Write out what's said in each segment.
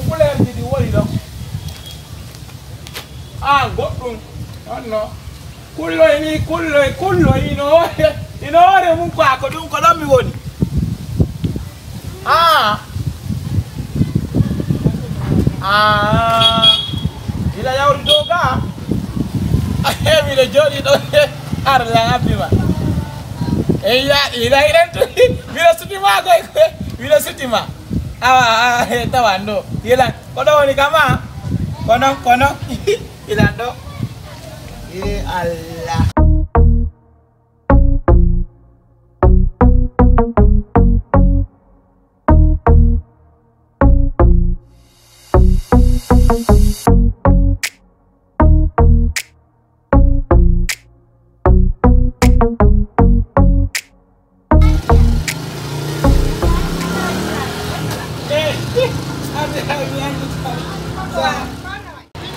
couleur ji di woni ɗo goɗɗum nonno kulloy ino hoore mum quoi ko ɗum ko ɗon mi woni ila yawri dow ga miɗo jooɗi ɗo arla habbima ila iɗen to miɗo sutima koy miɗo sutima awa tawan ɗo ilan ko ɗo woni kama kono ilan ɗo Allah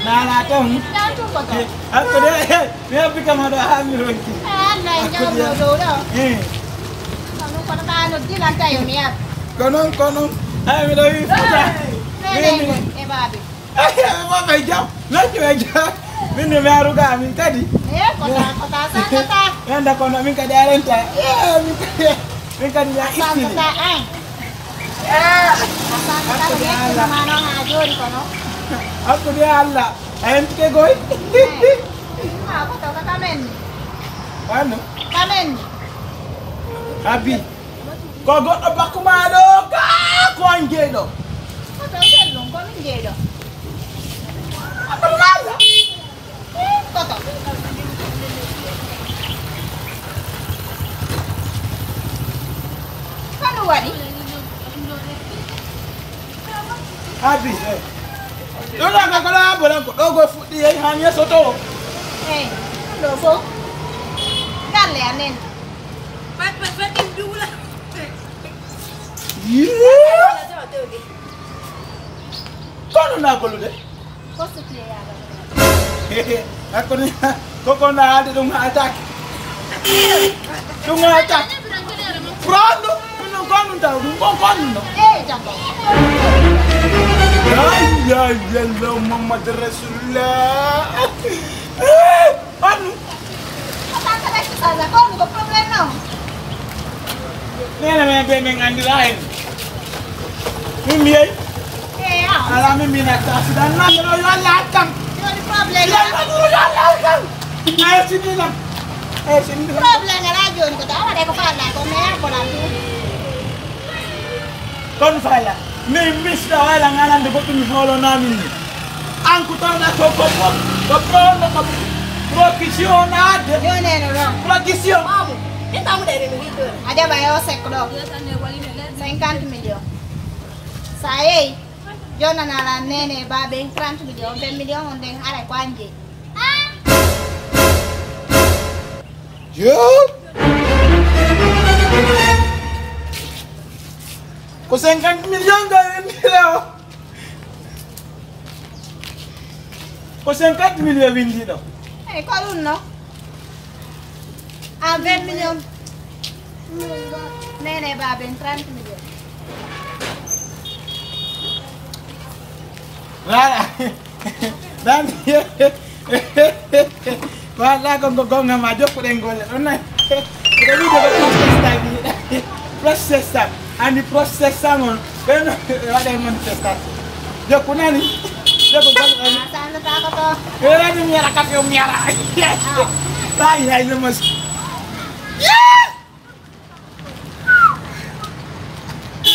Nana tong. Aku dia pikir mau hamil lagi. Này nhau đồ đâu. Con nó chỉ là chạy ở nhà. Con hamil lagi. Đây bà đi. Mau phải jauh. Nanti phải jauh. Minum baru kami tadi. Kota sana. Yang dah kau nak minta dia renta. Minta dia istri. Aku dia Allah. Ayam ke goy. Aku tahu kamen. Ano? Kamen. Abi. Kau got apa kumado? Kau anjelo. Kau tahu selong kau anjelo. Apa lala? Kau tahu. Kan wadi. Abi. Dona kakala bola ko dogo fudi ay hanya soto. Dogo. Dale anen. Pat indula. Kono na bolu de. Posso criar. Aku ni koko na ade dong attack. Dong attack. Pronto? Não kono tahu, dong kono. Jangan. Ya Allah Muhammad Rasulullah. Anu? Tante lagi saja, kau bukan problem no. Ni namanya bemeng andi lain. Mimi ay. Ala mimi nak sudah nak yo latang. Ini problem. Yo latang. Ayo sini lang. Sini. Problem na yun, ko tahu ada ko pala, ko may ako na tu. Kon fala. Miss na wala nga lang dito ni holo namin. Ang kutawan na ko profesional. Yun no. Profesion. Kita mo dari begitu. Ada bayo sekdo. 50 million. Saya yo na nala nene ba ben 30 million, 20 million on den ara kwanje. Yo. Kau 50 million kan Leo? Kau 50 million windy no? Kau no? 20 million. Nene ba ben 30 million. Wala. Dan wala kung nga majok ko den gol. Ona. Kita video ko tadi. Proses tak. Ani proses sama. Ben ada yang manifestasi. Joko nani? Joko kan. Saan na ako to? Kaya ni miara ka yung miara. Tay ay namas.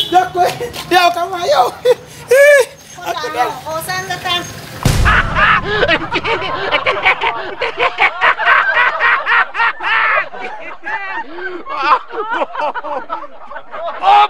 Joko, dia kamayo. O saan na ta? Oh!